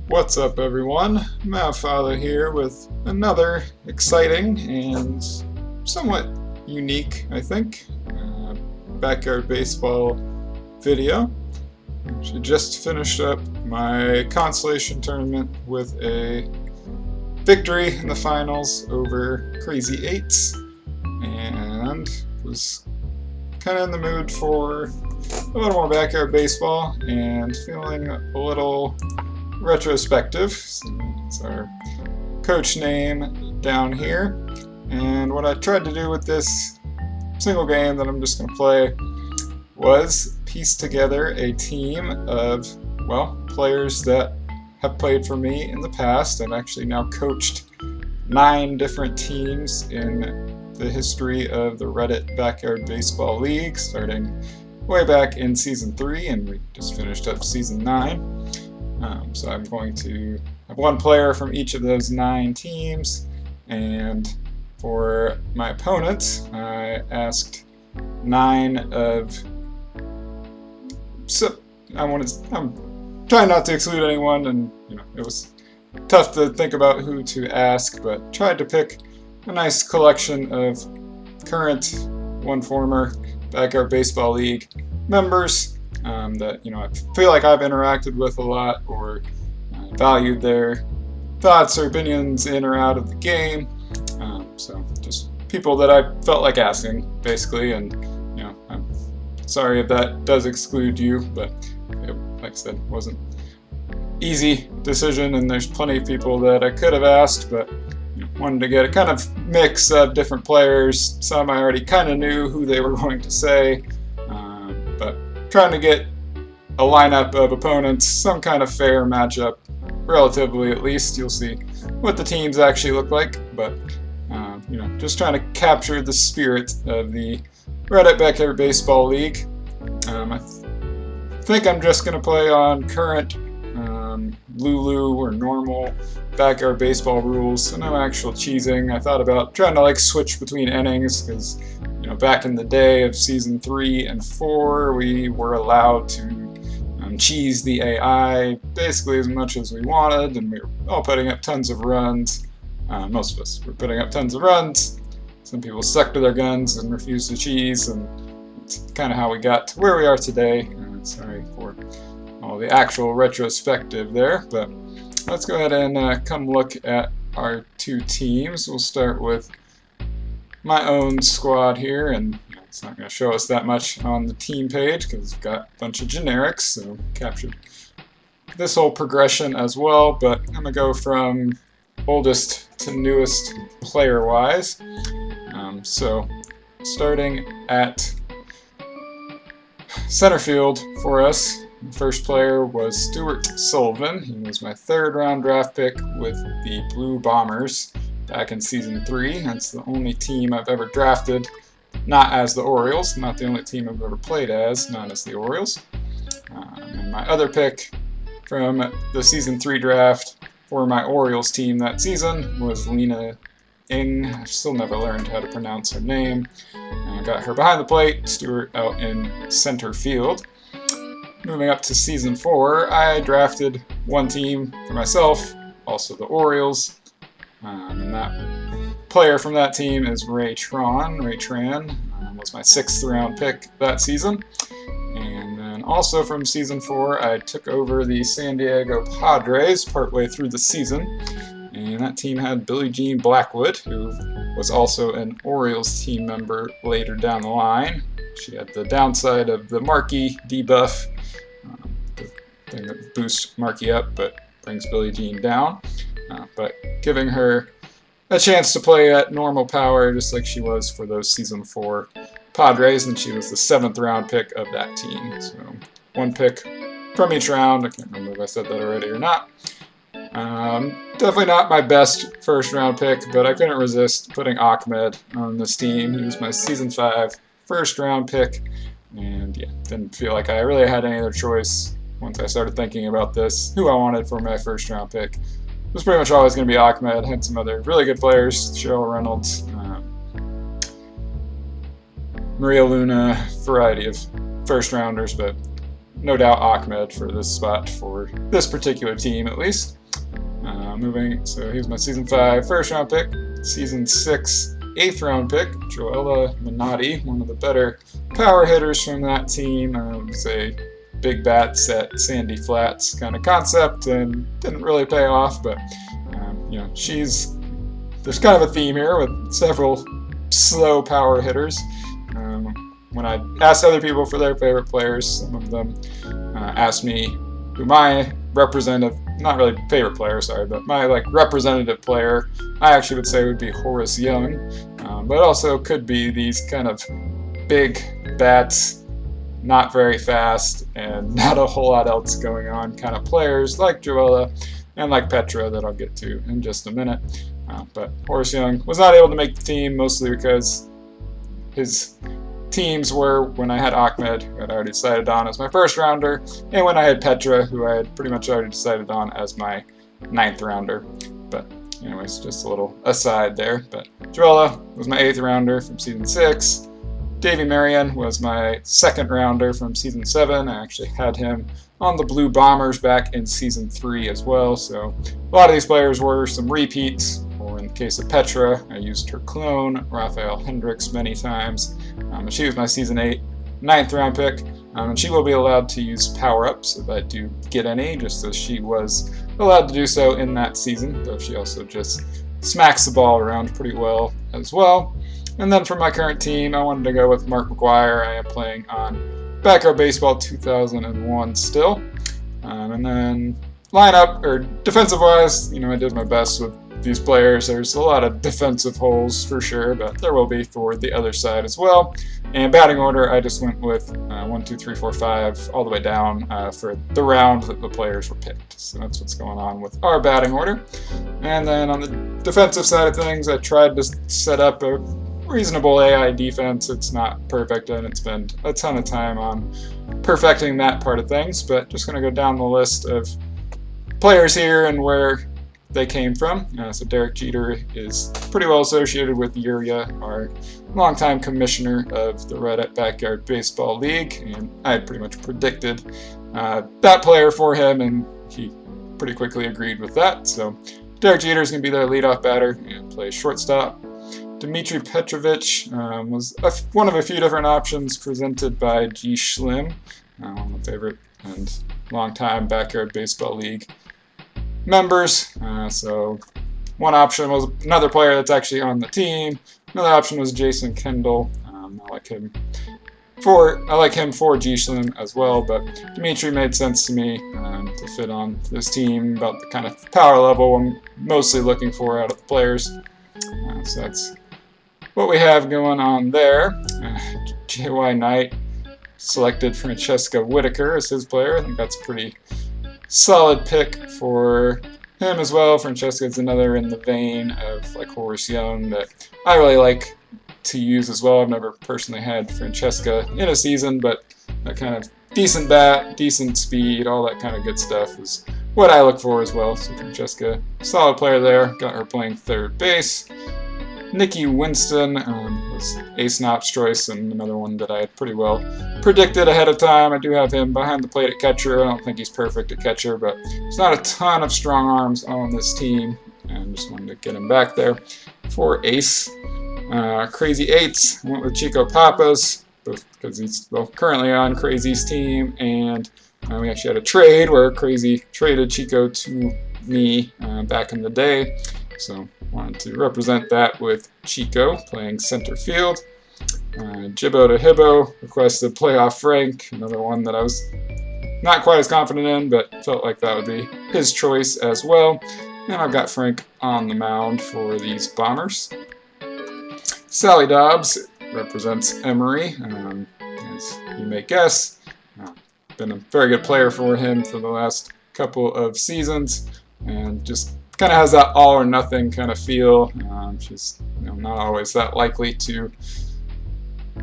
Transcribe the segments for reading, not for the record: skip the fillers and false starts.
What's up, everyone? Matt Father here with another exciting and somewhat unique, I think, backyard baseball video. I just finished up my consolation tournament with a victory in the finals over Crazy Eights, and was kind of in the mood for a little more backyard baseball and feeling a little Retrospective. So it's our coach name down here. And what I tried to do with this single game that I'm just going to play was piece together a team of, well, players that have played for me in the past. I've actually now coached 9 different teams in the history of the Reddit Backyard Baseball League, starting way back in Season 3, and we just finished up Season 9. So I'm going to have one player from each of those 9 teams, and for my opponents, I asked 9 of. So I'm trying not to exclude anyone, and it was tough to think about who to ask, but tried to pick a nice collection of current, one former Backyard Baseball League members that I feel like I've interacted with a lot, or valued their thoughts or opinions in or out of the game. So just people that I felt like asking, basically. And I'm sorry if that does exclude you, but like I said, wasn't easy decision, and there's plenty of people that I could have asked, but wanted to get a kind of mix of different players. Some I already kind of knew who they were going to say, but trying to get a lineup of opponents, some kind of fair matchup, relatively at least. You'll see what the teams actually look like, but just trying to capture the spirit of the Reddit Backyard Baseball League. I think I'm just going to play on current Lulu or normal backyard baseball rules, so no actual cheesing. I thought about trying to switch between innings, because back in the day of Season 3 and 4, we were allowed to cheese the AI basically as much as we wanted, and we were all putting up tons of runs. Most of us were putting up tons of runs. Some people stuck to their guns and refused to cheese, and it's kind of how we got to where we are today. Sorry for all the actual retrospective there, but let's go ahead and come look at our 2 teams. We'll start with my own squad here, and it's not going to show us that much on the team page because we've got a bunch of generics, so captured this whole progression as well, but I'm going to go from oldest to newest player-wise. So starting at center field for us, the first player was Stuart Sullivan. He was my 3rd round draft pick with the Blue Bombers back in Season 3. That's the only team I've ever drafted not as the Orioles, not the only team I've ever played as, not as the Orioles. And my other pick from the Season 3 draft for my Orioles team that season was Lena Ng. I've still never learned how to pronounce her name. I got her behind the plate, Stuart out in center field. Moving up to Season 4, I drafted one team for myself, also the Orioles. And that player from that team is Ray Tran. Ray Tran was my 6th round pick that season. And then also from Season 4, I took over the San Diego Padres partway through the season. And that team had Billie Jean Blackwood, who was also an Orioles team member later down the line. She had the downside of the Markey debuff, the thing that boosts Markey up but brings Billie Jean down. But giving her a chance to play at normal power, just like she was for those Season 4 Padres, and she was the 7th round pick of that team. So 1 pick from each round. I can't remember if I said that already or not. Definitely not my best 1st round pick, but I couldn't resist putting Ahmed on this team. He was my Season 5 1st round pick, and didn't feel like I really had any other choice once I started thinking about this, who I wanted for my 1st round pick. It was pretty much always going to be Ahmed. Had some other really good players, Cheryl Reynolds, Maria Luna, variety of 1st rounders, but no doubt Ahmed for this spot for this particular team at least. So he was my Season 5 first round pick. Season 6 8th round pick, Joella Minotti, one of the better power hitters from that team. It was a big bats at Sandy Flats kind of concept and didn't really pay off, but there's kind of a theme here with several slow power hitters. When I asked other people for their favorite players, some of them asked me who my representative, not really favorite player, sorry, but my representative player, I actually would say would be Horace Young, but also could be these kind of big bats, not very fast, and not a whole lot else going on kind of players like Joella and like Petra that I'll get to in just a minute. But Horace Young was not able to make the team, mostly because his teams were when I had Ahmed, who I'd already decided on as my first rounder, and when I had Petra, who I had pretty much already decided on as my 9th rounder. But anyways, just a little aside there. But Joella was my 8th rounder from Season 6. Davey Marion was my 2nd rounder from Season 7. I actually had him on the Blue Bombers back in Season 3 as well, so a lot of these players were some repeats, or in the case of Petra, I used her clone, Raphael Hendricks, many times. She was my Season 8 9th round pick, and she will be allowed to use power-ups if I do get any, just as she was allowed to do so in that season, though she also just smacks the ball around pretty well as well. And then for my current team, I wanted to go with Mark McGuire. I am playing on Backyard Baseball 2001 still. And then lineup, or defensive-wise, I did my best with these players. There's a lot of defensive holes for sure, but there will be for the other side as well. And batting order, I just went with 1, 2, 3, 4, 5, all the way down for the round that the players were picked. So that's what's going on with our batting order. And then on the defensive side of things, I tried to set up a reasonable AI defense. It's not perfect, and it's spent a ton of time on perfecting that part of things, but just going to go down the list of players here and where they came from. So Derek Jeter is pretty well associated with Yuria, our longtime commissioner of the Reddit Backyard Baseball League, and I had pretty much predicted that player for him, and he pretty quickly agreed with that. So Derek Jeter is going to be their leadoff batter and play shortstop. Dmitry Petrovich was one of a few different options presented by G. Schlim, one of my favorite and longtime Backyard Baseball League members. So one option was another player that's actually on the team. Another option was Jason Kendall. I like him for G. Schlim as well, but Dmitry made sense to me to fit on this team, about the kind of power level I'm mostly looking for out of the players. So that's what we have going on there. J.Y. Knight selected Francesca Whitaker as his player. I think that's a pretty solid pick for him as well. Francesca is another in the vein of Horace Young that I really like to use as well. I've never personally had Francesca in a season, but that kind of decent bat, decent speed, all that kind of good stuff is what I look for as well. So Francesca, solid player there. Got her playing third base. Nikki Winston was Ace Knopf's choice, and another one that I had pretty well predicted ahead of time. I do have him behind the plate at catcher. I don't think he's perfect at catcher, but there's not a ton of strong arms on this team, and just wanted to get him back there for Ace. Crazy Eights, I went with Chico Papas, both because he's currently on Crazy's team, and we actually had a trade where Crazy traded Chico to me back in the day. So wanted to represent that with Chico playing center field. Jibbo to Hibbo requested playoff Frank, another one that I was not quite as confident in, but felt like that would be his choice as well. And I've got Frank on the mound for these Bombers. Sally Dobbs represents Emory, as you may guess. Been a very good player for him for the last couple of seasons, and just kind of has that all or nothing kind of feel. She's not always that likely to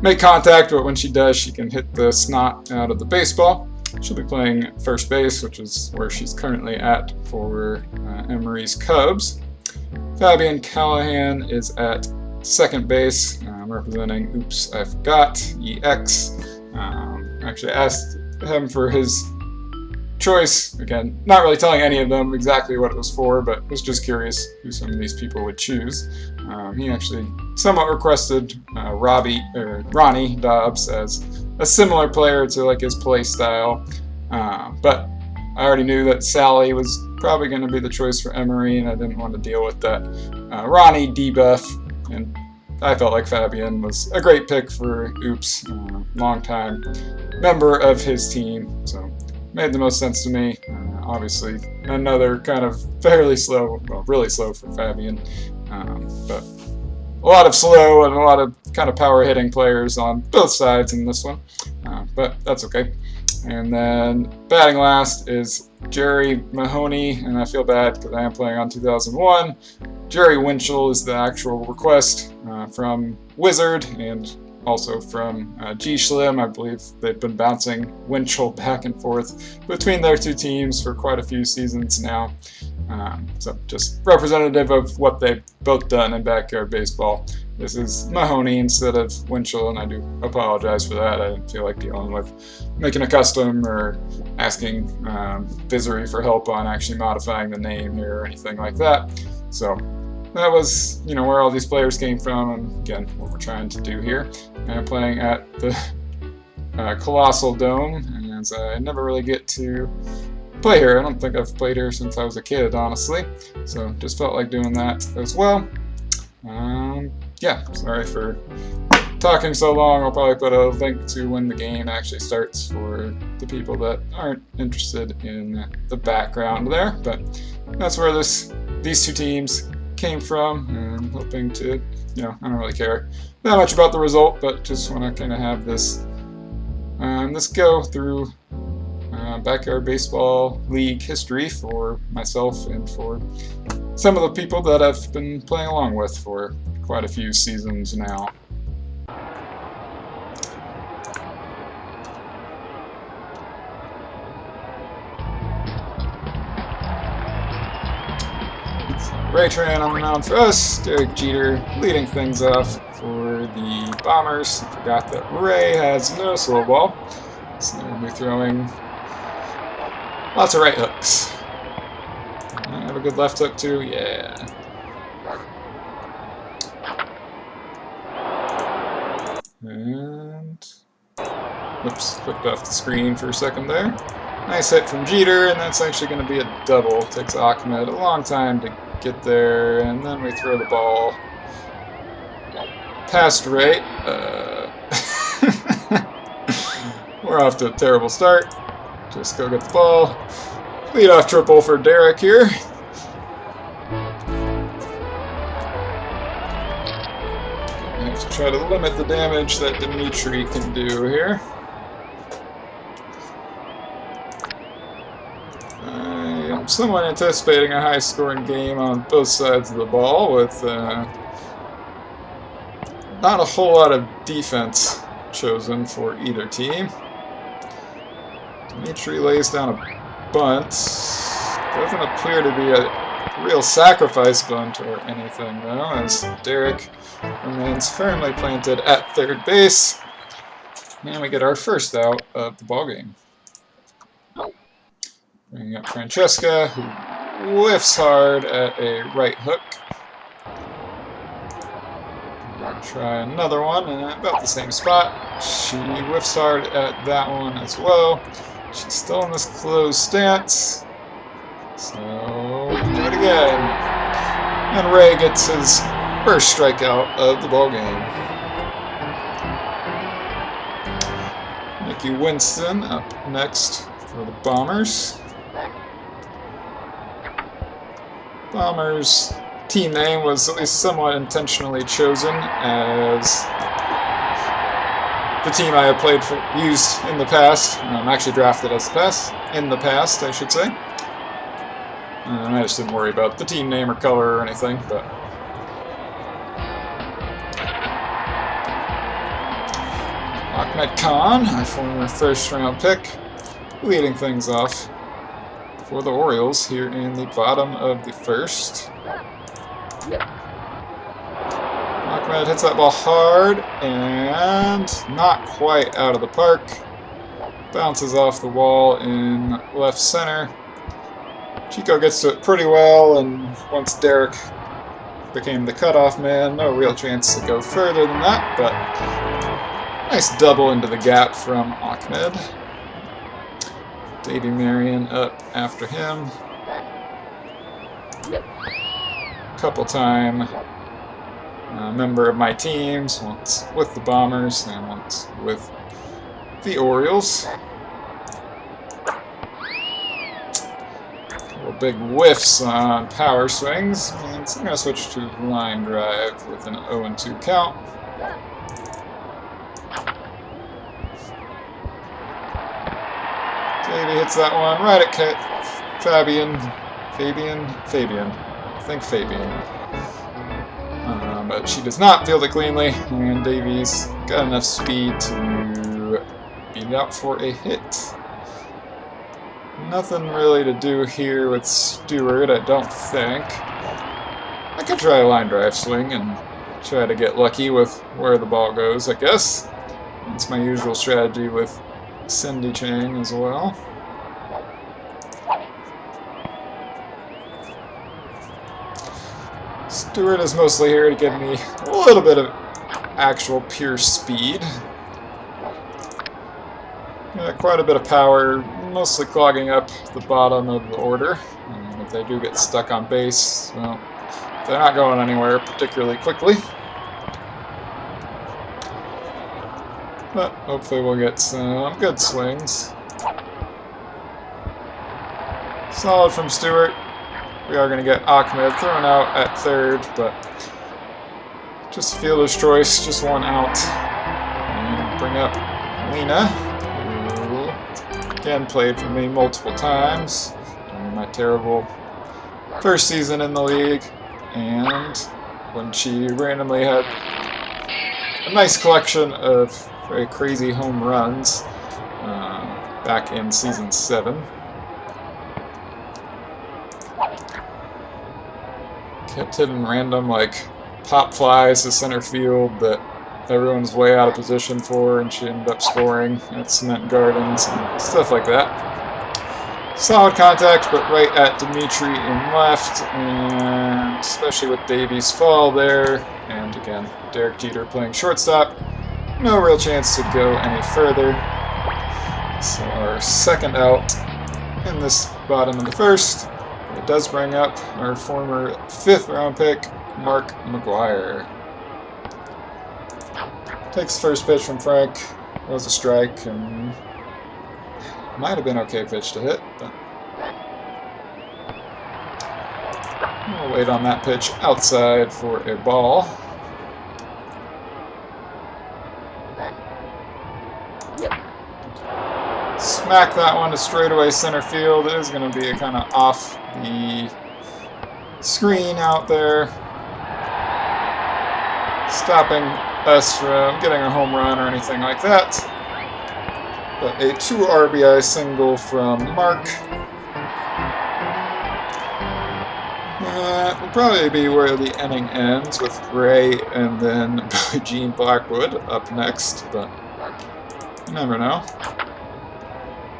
make contact, but when she does, she can hit the snot out of the baseball. She'll be playing first base, which is where she's currently at for Emory's Cubs. Fabian Callahan is at second base, representing Oops, I Forgot, EX. Actually asked him for his choice. Again, not really telling any of them exactly what it was for, but was just curious who some of these people would choose. He actually somewhat requested Ronnie Dobbs as a similar player to like his play style, but I already knew that Sally was probably going to be the choice for Emery, and I didn't want to deal with that Ronnie debuff, and I felt like Fabian was a great pick for Oops, longtime member of his team, so made the most sense to me. Obviously, another kind of fairly slow, well, really slow for Fabian, but a lot of slow and a lot of kind of power hitting players on both sides in this one, but that's okay. And then batting last is Jerry Mahoney, and I feel bad because I am playing on 2001. Jerry Winchell is the actual request from Wizard and also from G Schlim. I believe they've been bouncing Winchell back and forth between their two teams for quite a few seasons now. So just representative of what they've both done in backyard baseball. This is Mahoney instead of Winchell, and I do apologize for that. I didn't feel like dealing with making a custom or asking Visory for help on actually modifying the name here or anything like that. So that was, where all these players came from, and again, what we're trying to do here. I'm playing at the Colossal Dome, and I never really get to play here. I don't think I've played here since I was a kid, honestly. So just felt like doing that as well. Yeah, sorry for talking so long. I'll probably put a link to when the game actually starts for the people that aren't interested in the background there. But that's where these two teams came from, and I'm hoping to, I don't really care that much about the result, but just want to kind of have this go through Backyard Baseball League history for myself and for some of the people that I've been playing along with for quite a few seasons now. Ray Tran on the mound for us, Derek Jeter leading things off for the Bombers. I forgot that Ray has no slow ball, so we'll be throwing lots of right hooks. I have a good left hook too, yeah. And whoops, clicked off the screen for a second there. Nice hit from Jeter, and that's actually going to be a double. Takes Ahmed a long time to get there, and then we throw the ball past Ray. We're off to a terrible start. Just go get the ball. Lead off triple for Derek here. I have to try to limit the damage that Dimitri can do here. I'm somewhat anticipating a high-scoring game on both sides of the ball with not a whole lot of defense chosen for either team. Dimitri lays down a bunt. Doesn't appear to be a real sacrifice bunt or anything, though, as Derek remains firmly planted at third base. And we get our first out of the ballgame. Bringing up Francesca, who whiffs hard at a right hook. We'll try another one, and about the same spot. She whiffs hard at that one as well. She's still in this closed stance. So, do it again. And Ray gets his first strikeout of the ballgame. Nikki Winston up next for the Bombers. Bombers' team name was at least somewhat intentionally chosen as the team I have used in the past. Actually drafted as in the past, I should say. I just didn't worry about the team name or color or anything, but Ahmed Khan, a former first-round pick, leading things off for the Orioles here in the bottom of the first. Ahmed hits that ball hard and not quite out of the park. bounces off the wall in left center. Chico gets to it pretty well, and once Derek became the cutoff man, no real chance to go further than that, but nice double into the gap from Ahmed. Davy Marion up after him. Couple time member of my teams, once with the Bombers and once with the Orioles. Couple big whiffs on power swings, and so I'm going to switch to line drive with an 0-2 count. Davey hits that one right at Fabian. I think Fabian. But she does not field it cleanly, and Davies got enough speed to beat it out for a hit. Nothing really to do here with Stewart, I don't think. I could try a line drive swing and try to get lucky with where the ball goes, I guess. It's my usual strategy with Cindy Chang as well. Stewart is mostly here to give me a little bit of actual pure speed. Got quite a bit of power, mostly clogging up the bottom of the order. And if they do get stuck on base, well, they're not going anywhere particularly quickly. But hopefully we'll get some good swings. Solid from Stewart. We are going to get Ahmed thrown out at third, but just fielder's choice, just one out. And bring up Lena, who again played for me multiple times during my terrible first season in the league, and when she randomly had a nice collection of very crazy home runs back in season 7. Kept hitting random like pop flies to center field that everyone's way out of position for, and she ended up scoring at Cement Gardens and stuff like that. Solid contact, but right at Dimitri in left, and especially with Davies' fall there, and again, Derek Jeter playing shortstop, no real chance to go any further. So our second out in this bottom of the first. It does bring up our former 5th round pick, Mark McGuire. Takes the first pitch from Frank. It was a strike, and might have been okay pitch to hit, but we'll wait on that pitch outside for a ball. Smack that one to straightaway center field. It is going to be kind of off the screen out there, stopping us from getting a home run or anything like that. But a 2 RBI single from Mark. Will probably be where the inning ends, with Ray and then Billie Jean Blackwood up next, but you never know.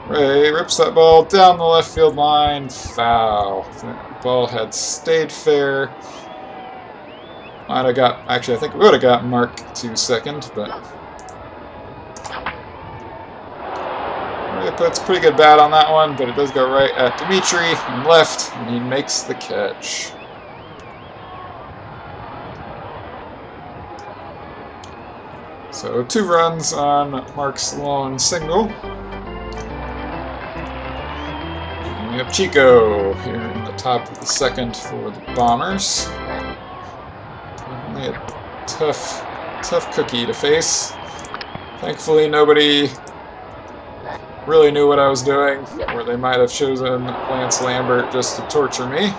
Ray rips that ball down the left field line, foul. If that ball had stayed fair, might have got, actually I think it would have got Mark to second, but Ray puts pretty good bat on that one, but it does go right at Dimitri and left, and he makes the catch. So 2 runs on Mark's lone single. We have Chico here in the top of the second for the Bombers. Definitely a tough cookie to face. Thankfully, nobody really knew what I was doing, or they might have chosen Lance Lambert just to torture me.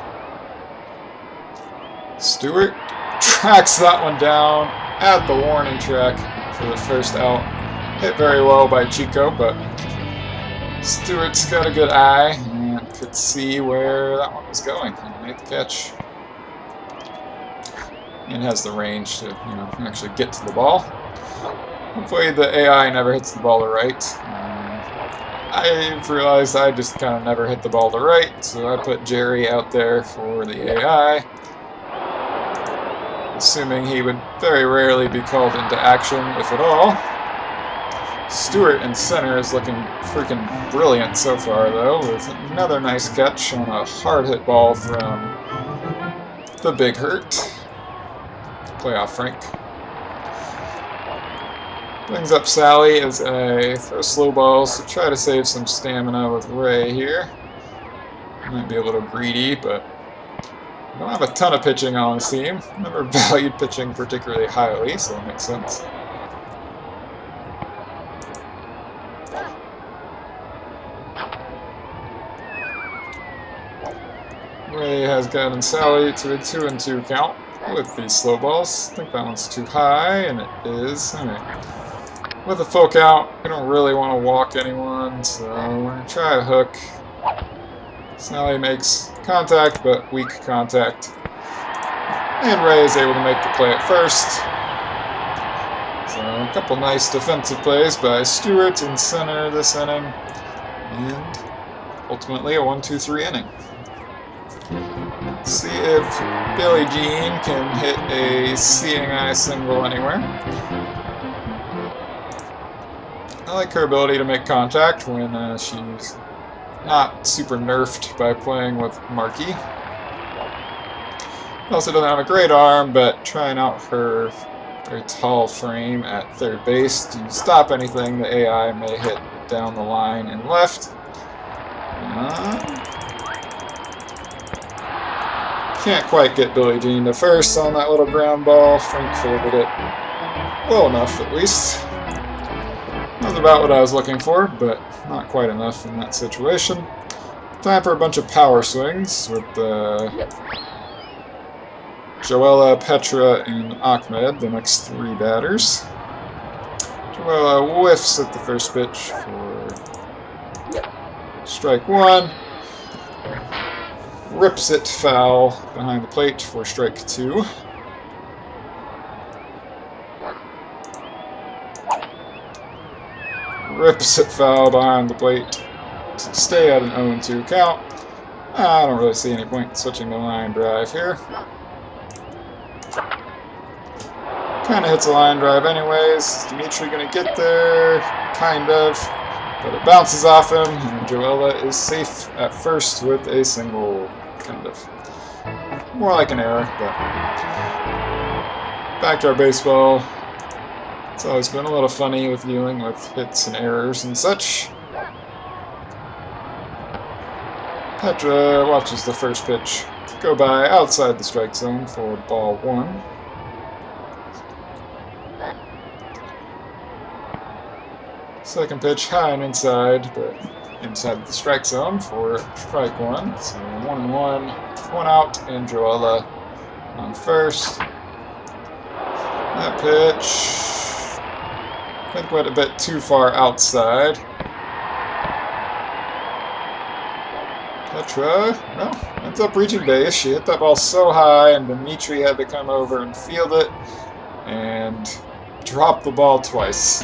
Stewart tracks that one down at the warning track for the first out. Hit very well by Chico, but Stewart's got a good eye and could see where that one was going and made the catch. And has the range to, actually get to the ball. Hopefully the AI never hits the ball to right. I've realized I just kind of never hit the ball to right, so I put Jerry out there for the AI, assuming he would very rarely be called into action, if at all. Stewart in center is looking freaking brilliant so far, though, with another nice catch on a hard-hit ball from the Big Hurt. Playoff Frank. Brings up Sally as I throw slow balls to try to save some stamina with Ray here. Might be a little greedy, but I don't have a ton of pitching on this team. Never valued pitching particularly highly, so it makes sense. Ray has gotten Sally to a 2-2 count with these slow balls. I think that one's too high, and it is. Alright. With a full count, we don't really want to walk anyone, so we're going to try a hook. Sally makes contact, but weak contact. And Ray is able to make the play at first. So a couple nice defensive plays by Stewart in center this inning. And ultimately a 1-2-3 inning. Let's see if Billie Jean can hit a seeing eye single anywhere. I like her ability to make contact when she's not super nerfed by playing with Markey. Also doesn't have a great arm, but trying out her very tall frame at third base to stop anything the AI may hit down the line and left. Can't quite get Billie Jean to first on that little ground ball. Frank fielded it well enough, at least. That was about what I was looking for, but not quite enough in that situation. Time for a bunch of power swings with Joella, Petra, and Ahmed, the next three batters. Joella whiffs at the first pitch for strike one. Rips it foul behind the plate for strike two. Rips it foul behind the plate to stay at an 0-2 count. I don't really see any point in switching to line drive here. Kind of hits a line drive anyways. Is Dimitri going to get there? Kind of. But it bounces off him, and Joella is safe at first with a single. Kind of. More like an error, but back to our baseball. It's always been a little funny with dealing with hits and errors and such. Petra watches the first pitch go by outside the strike zone for ball one. Second pitch high and inside, but inside the strike zone for strike one. So 1-1, one out, and Joella on first. That pitch, I think, went a bit too far outside. Petra, no, ends up reaching base. She hit that ball so high, and Dimitri had to come over and field it, and drop the ball twice.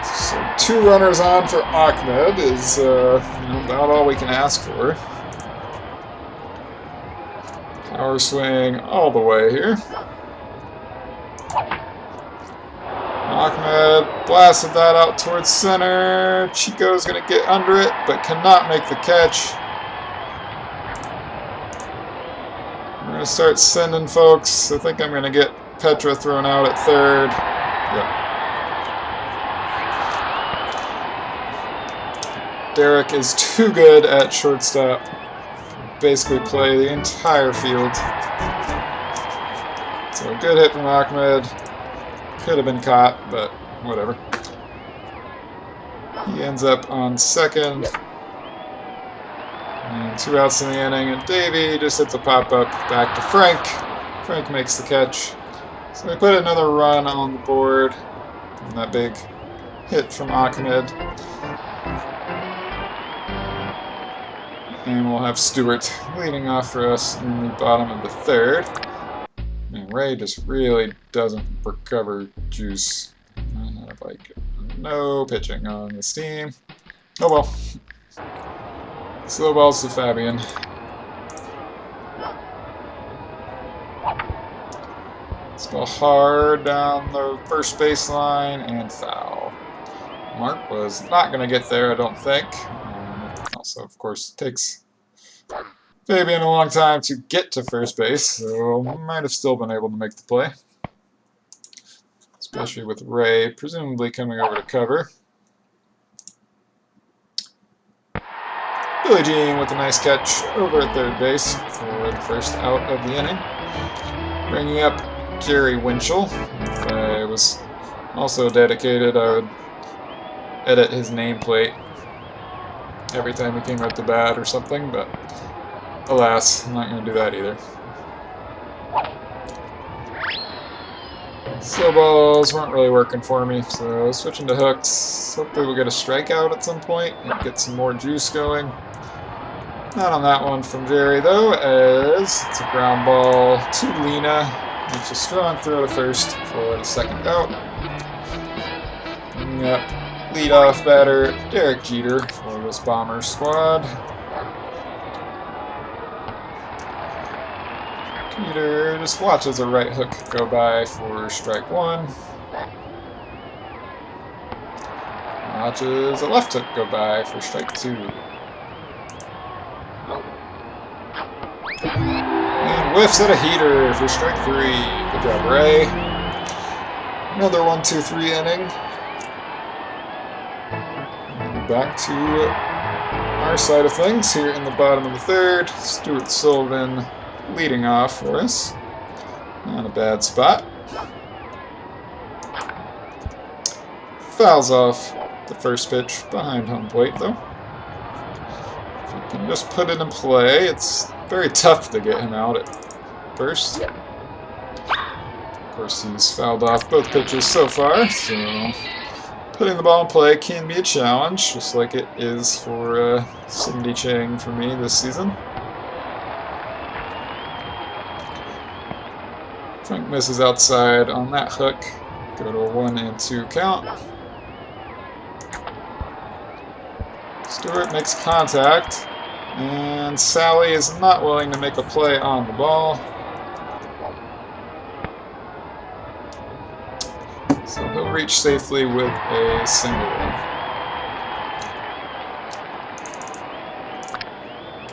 So 2 runners on for Ahmed is about all we can ask for. Power swing all the way here. Ahmed blasted that out towards center. Chico's going to get under it, but cannot make the catch. We're going to start sending folks. I think I'm going to get Petra thrown out at third. Yep. Derek is too good at shortstop. Basically play the entire field. So a good hit from Ahmed. Could have been caught, but whatever. He ends up on second. And 2 outs in the inning, and Davey just hits a pop-up back to Frank. Frank makes the catch. So we put another run on the board on that big hit from Ahmed. And we'll have Stewart leading off for us in the bottom of the third. And Ray just really doesn't recover juice. I have like no pitching on this team. Oh well. Slow balls to Fabian. This ball hard down the first baseline and foul. Mark was not going to get there, I don't think. It also, of course, takes Fabian a long time to get to first base, so might have still been able to make the play. Especially with Ray presumably coming over to cover. Billie Jean with a nice catch over at third base for the first out of the inning. Bringing up Jerry Winchell. If I was also dedicated, I would edit his nameplate every time he came out to bat or something, but alas, I'm not going to do that either. Slow balls weren't really working for me, so switching to hooks. Hopefully we'll get a strikeout at some point and get some more juice going. Not on that one from Jerry, though, as it's a ground ball to Lena. It's a strong throw to first for the second out. Bringing up leadoff batter Derek Jeter for this Bomber squad. Jeter just watches a right hook go by for strike one. Watches a left hook go by for strike two. And whiffs at a heater for strike three. Good job, Ray. Another 1-2-3 inning. And back to our side of things here in the bottom of the third. Stuart Sullivan leading off for us. Not a bad spot. Fouls off the first pitch behind home plate, though. If you can just put it in play, it's very tough to get him out at first. Of course, he's fouled off both pitches so far, so putting the ball in play can be a challenge, just like it is for Cindy Chang for me this season. Frank misses outside on that hook. Go to a 1-2 count. Stewart makes contact, and Sally is not willing to make a play on the ball. So he'll reach safely with a single.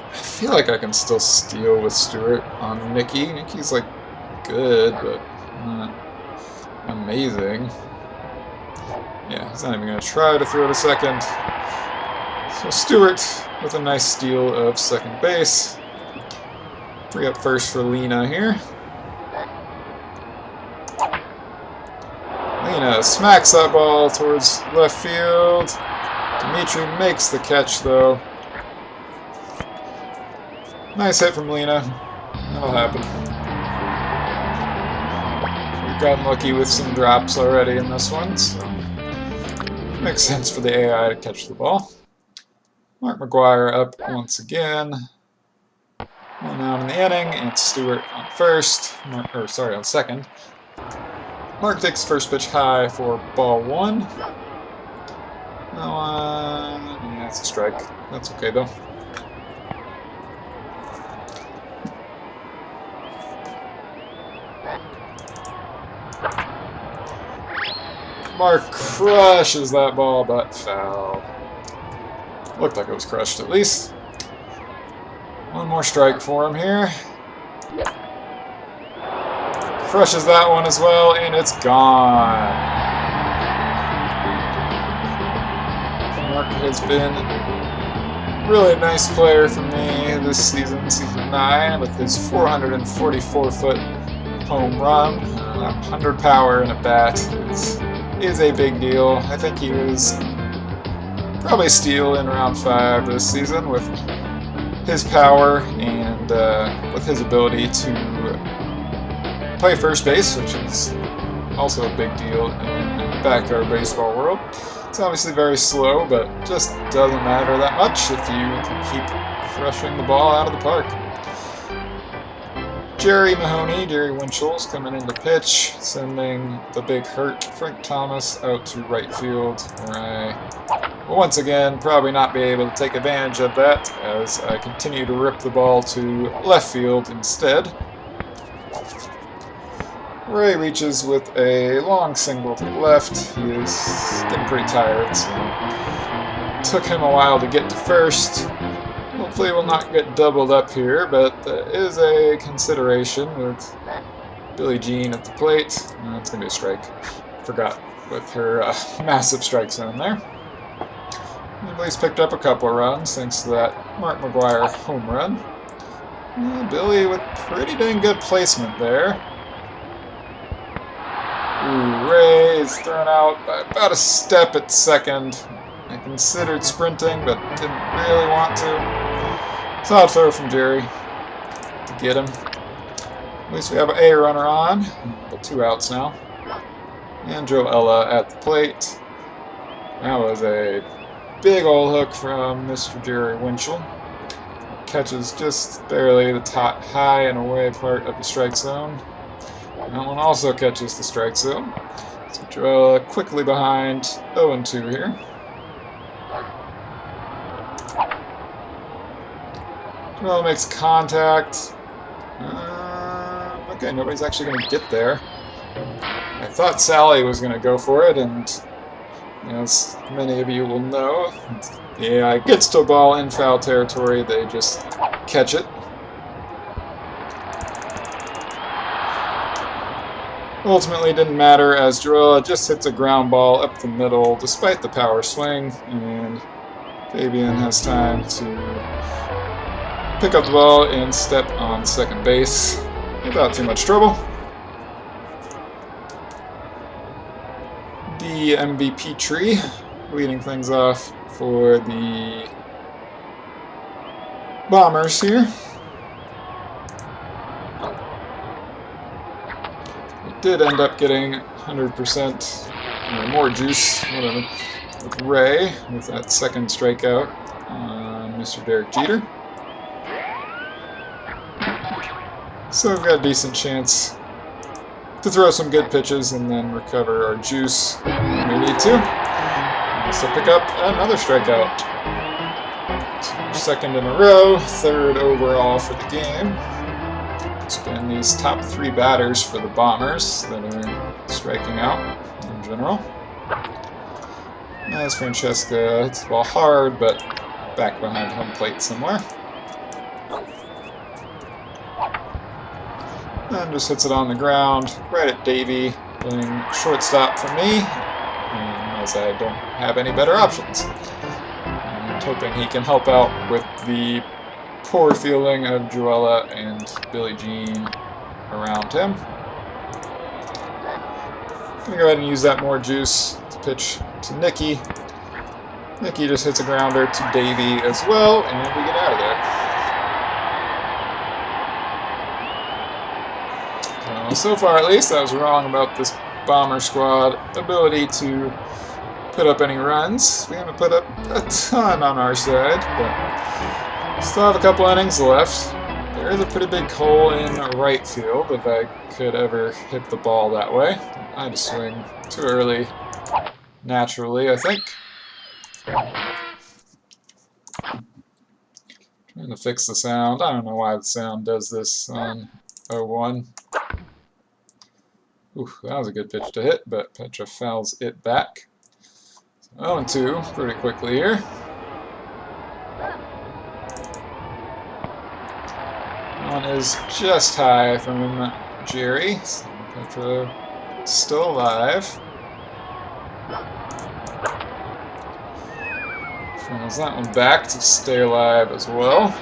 I feel like I can still steal with Stewart on Nicky. Nicky's like good, but not amazing. Yeah, he's not even going to try to throw to second. So Stewart with a nice steal of second base. Free up first for Lena here. Lena smacks that ball towards left field. Dimitri makes the catch, though. Nice hit from Lena. That'll happen. We've gotten lucky with some drops already in this one, so it makes sense for the AI to catch the ball. Mark McGuire up once again. One out in the inning, and Stewart on first. On second. Mark takes first pitch high for ball one. Yeah, it's a strike. That's okay, though. Mark crushes that ball, but foul. Looked like it was crushed, at least. One more strike for him here. Crushes that one as well, and it's gone. Mark has been a really nice player for me this season, season 9, with his 444-foot home run. 100 power in a bat is a big deal. I think he was probably steal in round 5 this season with his power and with his ability to play first base, which is also a big deal in backyard baseball world. It's obviously very slow, but just doesn't matter that much if you can keep crushing the ball out of the park. Jerry Winchell's coming in to pitch, sending the big hurt Frank Thomas out to right field, where I But once again, probably not be able to take advantage of that as I continue to rip the ball to left field instead. Ray reaches with a long single to the left. He is getting pretty tired, so took him a while to get to first. Hopefully we'll not get doubled up here, but that is a consideration with Billie Jean at the plate. It's going to be a strike. Forgot with her massive strike zone there. Billy's picked up a couple of runs thanks to that Mark McGwire home run. Billy with pretty dang good placement there. Ooh, Ray is thrown out by about a step at second. I considered sprinting, but didn't really want to. Solid throw from Jerry to get him. At least we have a runner on, but 2 outs now. And Joella at the plate. That was a big old hook from Mr. Jerry Winchell. Catches just barely the top high and away part of the strike zone. That one also catches the strike zone. So Joella quickly behind 0-2 here. Joella makes contact. Okay, nobody's actually going to get there. I thought Sally was going to go for it, and as many of you will know, the AI gets to a ball in foul territory, they just catch it. Ultimately didn't matter as Joella just hits a ground ball up the middle despite the power swing, and Fabian has time to pick up the ball and step on second base without too much trouble. The MVP tree leading things off for the Bombers here. It did end up getting 100% or more juice, whatever, with Ray with that second strikeout on Mr. Derek Jeter. So we've got a decent chance to throw some good pitches and then recover our juice when we need to. So pick up another strikeout. Second in a row, third overall for the game. It's been these top 3 batters for the Bombers that are striking out in general. As Francesca hits the ball hard, but back behind home plate somewhere. And just hits it on the ground, right at Davey, playing shortstop for me, as I don't have any better options. And hoping he can help out with the poor feeling of Joella and Billie Jean around him. Gonna go ahead and use that more juice to pitch to Nikki. Nikki just hits a grounder to Davey as well, and we get out of there. So far, at least, I was wrong about this Bomber squad ability to put up any runs. We haven't put up a ton on our side, but still have a couple innings left. There is a pretty big hole in right field if I could ever hit the ball that way. I just swing too early, naturally, I think. Trying to fix the sound. I don't know why the sound does this on 0-1. Ooh, that was a good pitch to hit, but Petra fouls it back. So 0-2 pretty quickly here. One is just high from Jerry. So Petra still alive. Fouls that one back to stay alive as well.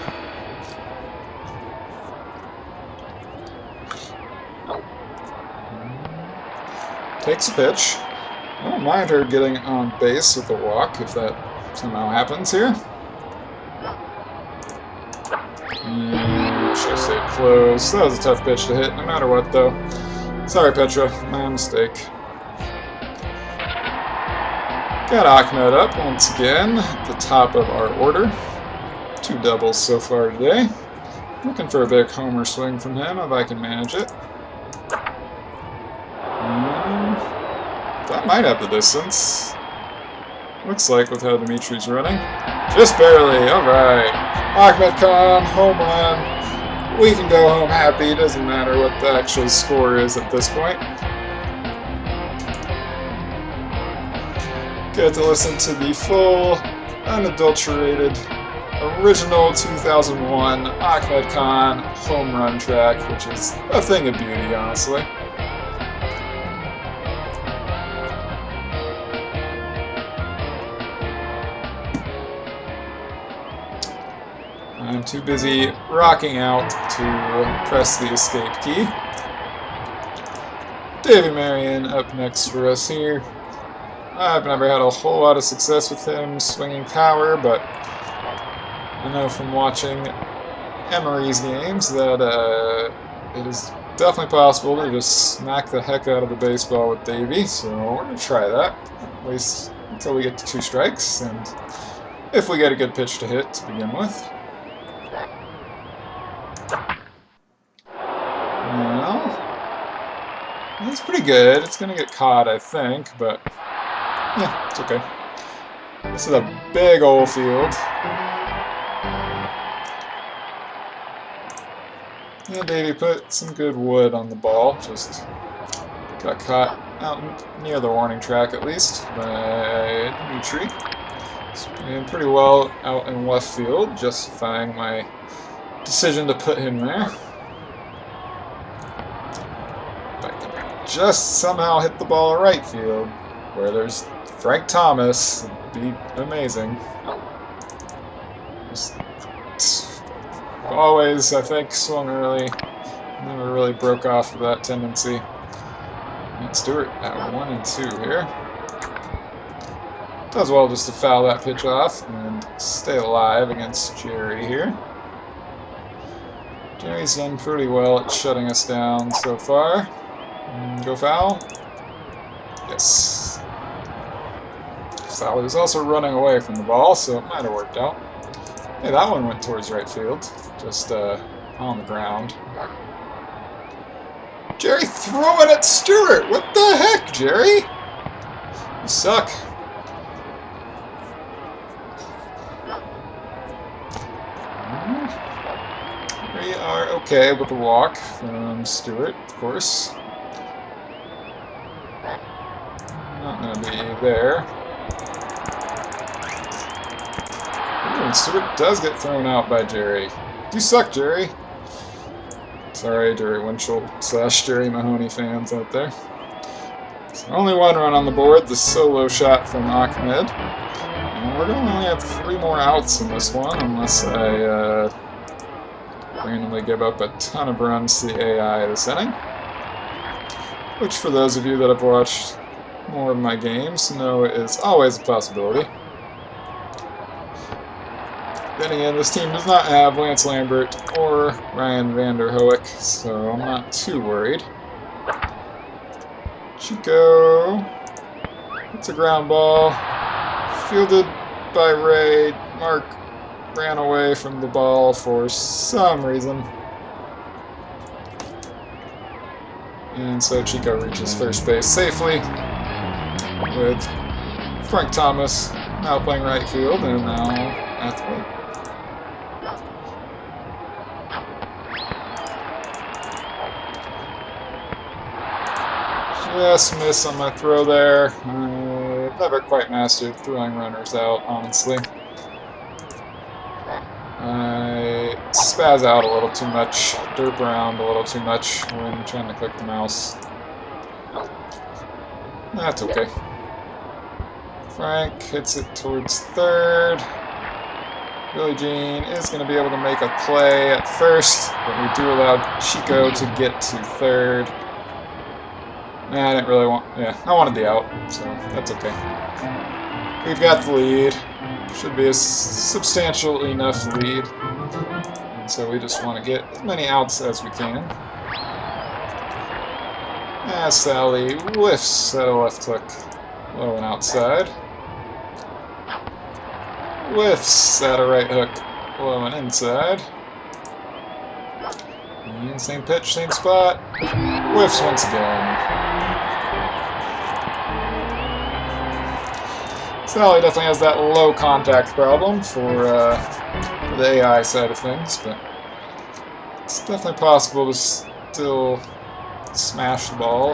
Takes a pitch. I don't mind her getting on base with a walk if that somehow happens here. Should have stayed close. That was a tough pitch to hit, no matter what, though. Sorry, Petra. My mistake. Got Ahmed up once again at the top of our order. 2 doubles so far today. Looking for a big homer swing from him if I can manage it. That might have the distance. Looks like with how Dimitri's running. Just barely, alright. Ahmed Khan, home run. We can go home happy, doesn't matter what the actual score is at this point. Get to listen to the full, unadulterated, original 2001 Ahmed Khan home run track, which is a thing of beauty, honestly. I'm too busy rocking out to press the escape key. Davey Marion up next for us here. I've never had a whole lot of success with him swinging power, but I know from watching Emery's games that it is definitely possible to just smack the heck out of the baseball with Davey, so we're going to try that, at least until we get to 2 strikes, and if we get a good pitch to hit to begin with. Well, that's pretty good. It's going to get caught, I think, but yeah, it's okay. This is a big old field. Yeah, Davey put some good wood on the ball, just got caught out near the warning track at least by Dimitri. He's doing pretty well out in left field, justifying my decision to put him there. If I can just somehow hit the ball in right field, where there's Frank Thomas, it'd be amazing. Just always, I think, swung early. Never really broke off of that tendency. And Stewart at 1 and 2 here. Does well just to foul that pitch off and stay alive against Jerry here. Jerry's done pretty well at shutting us down so far. Go foul. Yes. Sally was also running away from the ball, so it might have worked out. Hey, that one went towards right field, just on the ground. Jerry throwing at Stewart! What the heck, Jerry? You suck. We are okay with the walk from Stewart, of course. Not going to be there. Ooh, and Stewart does get thrown out by Jerry. You suck, Jerry. Sorry, Jerry Winchell / Jerry Mahoney fans out there. So only 1 run on the board, the solo shot from Ahmed. And we're going to only have 3 more outs in this one, unless I randomly give up a ton of runs to the AI this inning. Which, for those of you that have watched more of my games, know is always a possibility. Then again, this team does not have Lance Lambert or Ryan Vanderhoek, so I'm not too worried. Chico. It's a ground ball. Fielded by Ray. Mark ran away from the ball for some reason. And so Chico reaches first base safely with Frank Thomas now playing right field and now Athlete. Just miss on my throw there. I've never quite mastered throwing runners out, honestly. I spaz out a little too much, derp around a little too much when trying to click the mouse. That's okay. Frank hits it towards third. Billie Jean is going to be able to make a play at first, but we do allow Chico to get to third. I didn't really want... yeah, I wanted the out, so that's okay. We've got the lead. Should be a substantial enough lead. And so we just want to get as many outs as we can. As Sally whiffs at a left hook, low and outside. Whiffs at a right hook, low and inside. And same pitch, same spot. Whiffs once again. Sally definitely has that low contact problem for the AI side of things, but it's definitely possible to still smash the ball,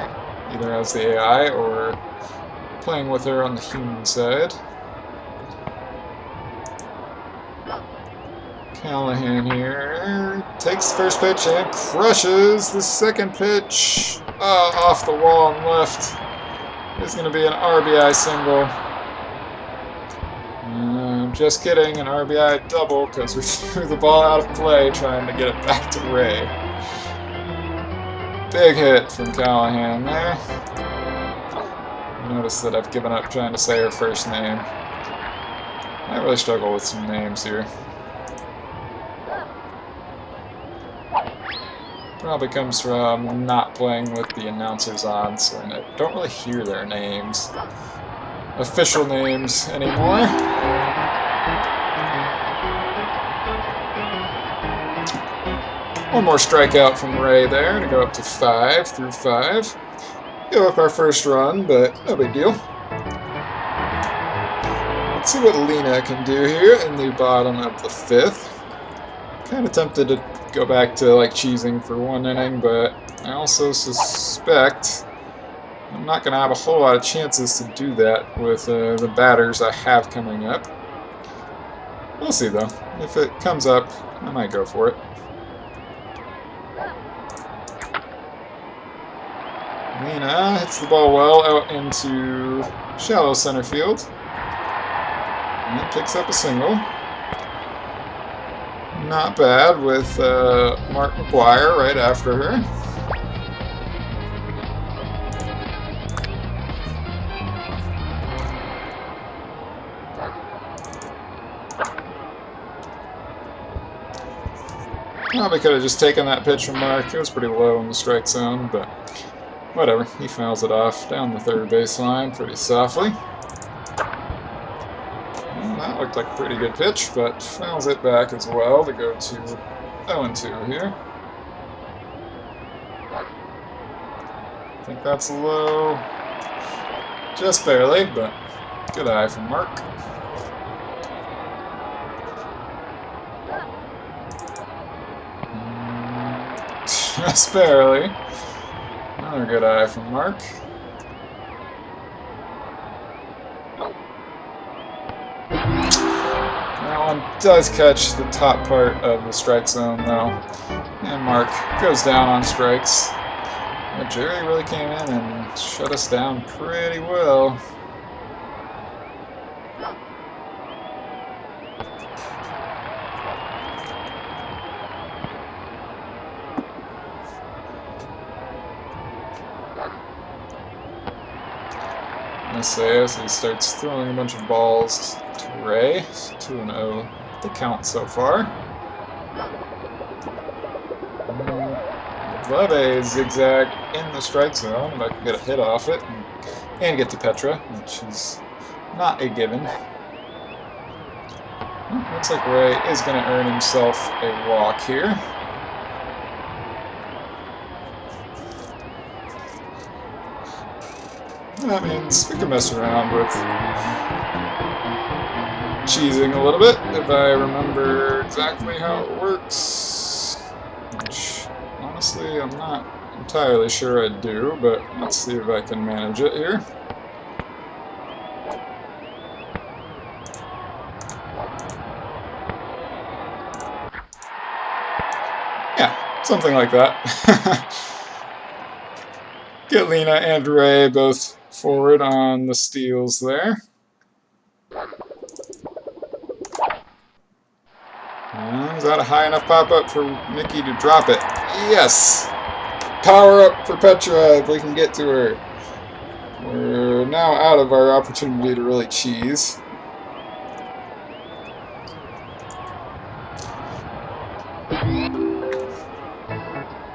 either as the AI or playing with her on the human side. Callahan here takes the first pitch and crushes the second pitch. Off the wall and left. It's going to be an RBI single. Just kidding, an RBI double because we threw the ball out of play trying to get it back to Ray. Big hit from Callahan there. Notice that I've given up trying to say her first name. I really struggle with some names here. Probably comes from not playing with the announcers on, so I don't really hear their names, official names, anymore. One more strikeout from Ray there to go up to 5 through 5. Give up our first run, but no big deal. Let's see what Lena can do here in the bottom of the 5th. Kind of tempted to go back to like cheesing for 1 inning, but I also suspect I'm not going to have a whole lot of chances to do that with the batters I have coming up. We'll see though. If it comes up, I might go for it. Lena hits the ball well out into shallow center field. And picks up a single. Not bad with Mark McGuire right after her. Probably could have just taken that pitch from Mark. It was pretty low in the strike zone, but whatever. He fouls it off down the third baseline pretty softly. Well, that looked like a pretty good pitch, but fouls it back as well to go to 0-2 here. I think that's low. Just barely, but good eye from Mark. Just barely. Another good eye from Mark. That one does catch the top part of the strike zone, though. And Mark goes down on strikes. But Jerry really came in and shut us down pretty well. As he starts throwing a bunch of balls to Ray. 2-0 the count so far. Love a zigzag in the strike zone, if I can get a hit off it and get to Petra, which is not a given. Looks like Ray is going to earn himself a walk here. That means we can mess around with cheesing a little bit, if I remember exactly how it works. Which, honestly, I'm not entirely sure I do, but let's see if I can manage it here. Yeah, something like that. Get Lena and Ray both forward on the steals there. And is that a high enough pop-up for Nikki to drop it? Yes! Power up for Petra if we can get to her. We're now out of our opportunity to really cheese.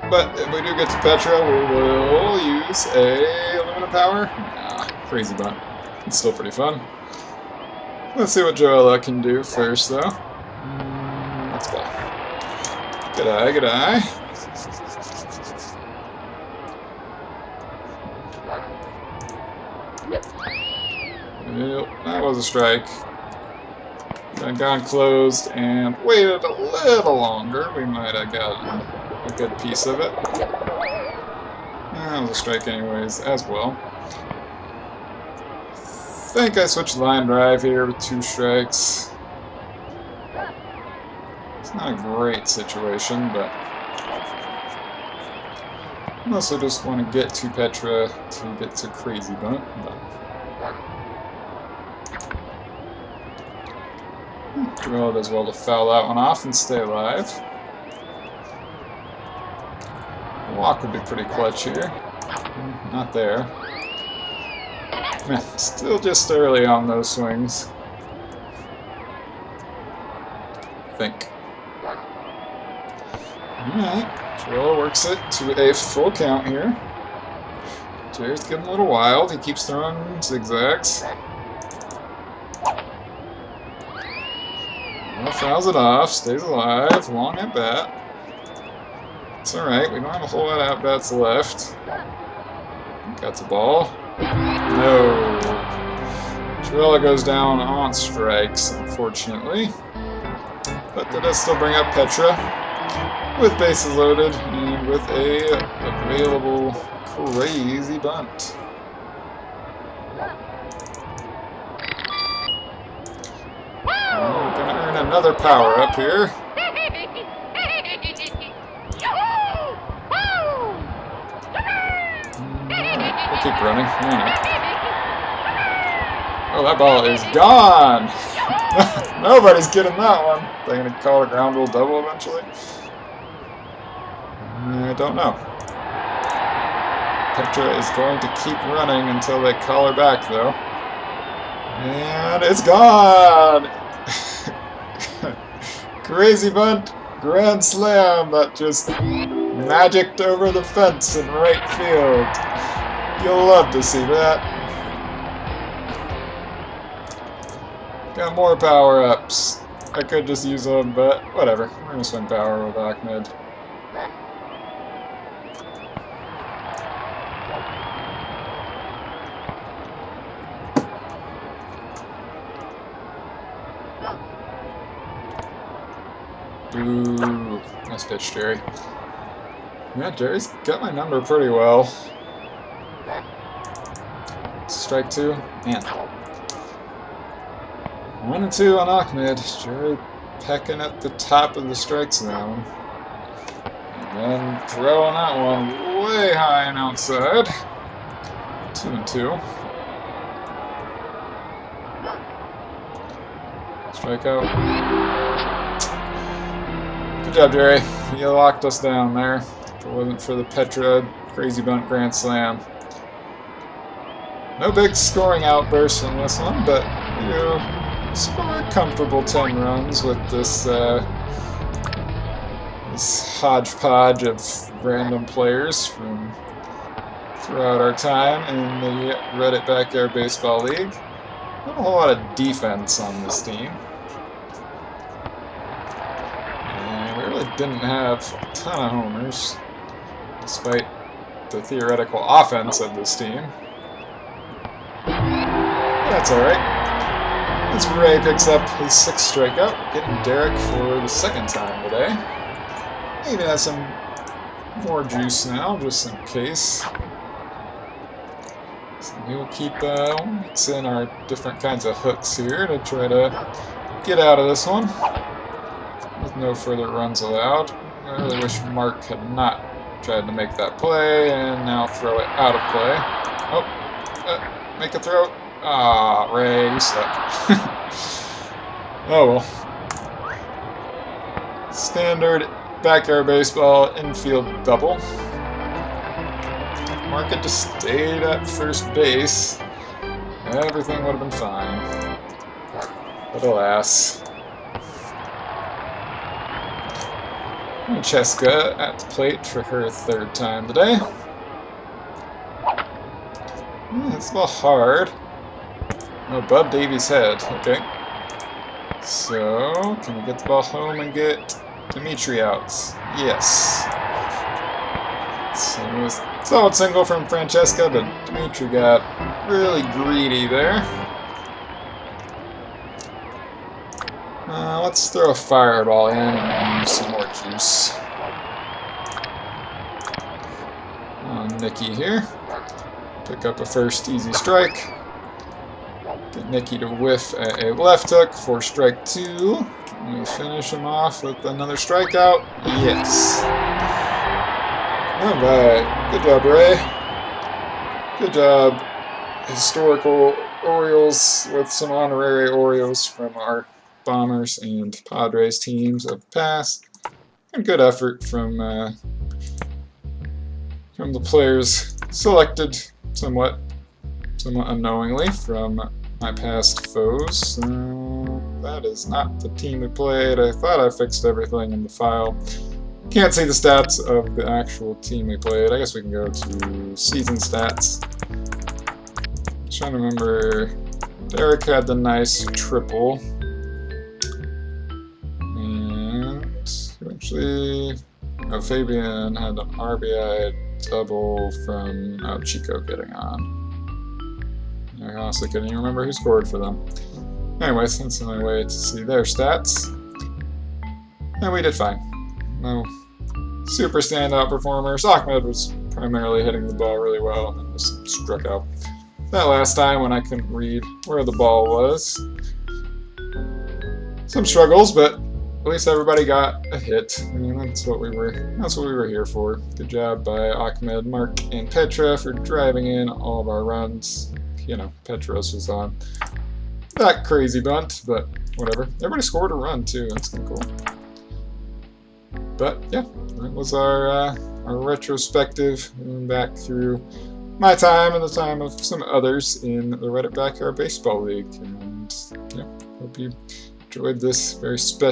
But if we do get to Petra, we will use a aluminum power. Nah, crazy bunt. It's still pretty fun. Let's see what Joella can do first, though. Let's go. Good eye, good eye. Well, that was a strike. Then gone closed and waited a little longer. We might have gotten a good piece of it. That was a strike anyways, as well. I think I switched line drive here with 2 strikes. It's not a great situation, but I also just want to get to Petra to get to Crazy Bunt. Well, does well to foul that one off and stay alive. The walk would be pretty clutch here. Not there. Man, still just early on those swings. I think. Alright, Joel works it to a full count here. Jerry's getting a little wild. He keeps throwing zigzags. Well, fouls it off, stays alive, long at bat. It's alright, we don't have a whole lot of at-bats left. Got the ball. No. Trilla goes down on strikes, unfortunately. But that does still bring up Petra with bases loaded and with a available Crazy Bunt. We're going to earn another power up here. We'll keep running. Oh, that ball is gone! Nobody's getting that one. They're going to call a ground rule double eventually? I don't know. Petra is going to keep running until they call her back, though. And it's gone! Crazy Bunt, grand slam that just magicked over the fence in right field. You'll love to see that. Got more power-ups. I could just use them, but whatever. We're going to swing power with Ahmed. Ooh, nice pitch, Jerry. Yeah, Jerry's got my number pretty well. Strike 2. Man. 1 and 2 on Ahmed. Jerry pecking at the top of the strike zone. And then throwing that one way high and outside. 2 and 2. Strikeout. Good job, Jerry. You locked us down there. If it wasn't for the Petra Crazy Bunt grand slam. No big scoring outburst in this one, but you score a comfortable 10 runs with this this hodgepodge of random players from throughout our time in the Reddit Backyard Baseball League. Not a whole lot of defense on this team. Didn't have a ton of homers, despite the theoretical offense of this team. That's alright. As Ray picks up his 6th strikeout, getting Derek for the 2nd time today. Maybe has some more juice now, just in case. So we'll keep mixing our different kinds of hooks here to try to get out of this one. With no further runs allowed. I really wish Mark had not tried to make that play and now throw it out of play. Oh, make a throw. Ah, Ray, you suck. Oh well. Standard backyard baseball infield double. If Mark had just stayed at first base, everything would have been fine. But alas. Francesca at the plate for her 3rd time today. It's a little hard. Oh, above Davies' head. Okay. So, can we get the ball home and get Dimitri out? Yes. So, it was a solid single from Francesca, but Dimitri got really greedy there. Let's throw a fireball in and then use some more juice. Nikki here. Pick up a first easy strike. Get Nikki to whiff a left hook for strike 2. Can we finish him off with another strikeout? Yes. Alright. Good job, Ray. Good job, historical Orioles, with some honorary Orioles from our Bombers and Padres teams of the past. And good effort from the players selected somewhat unknowingly from my past foes. That is not the team we played. I thought I fixed everything in the file. Can't see the stats of the actual team we played. I guess we can go to season stats. Trying to remember. Derek had the nice triple. And eventually, Fabian had an RBI double from Chico getting on. I honestly couldn't even remember who scored for them. Anyways, that's the only way to see their stats. And we did fine. No super standout performers. Ahmed was primarily hitting the ball really well and then just struck out. That last time when I couldn't read where the ball was. Some struggles, but at least everybody got a hit. I mean, that's what we were here for. Good job by Ahmed, Mark, and Petra for driving in all of our runs. You know, Petros was on that crazy bunt, but whatever. Everybody scored a run too. That's kind of cool. But yeah, that was our retrospective, back through my time and the time of some others in the Reddit Backyard Baseball League. And yeah, hope you enjoyed this very special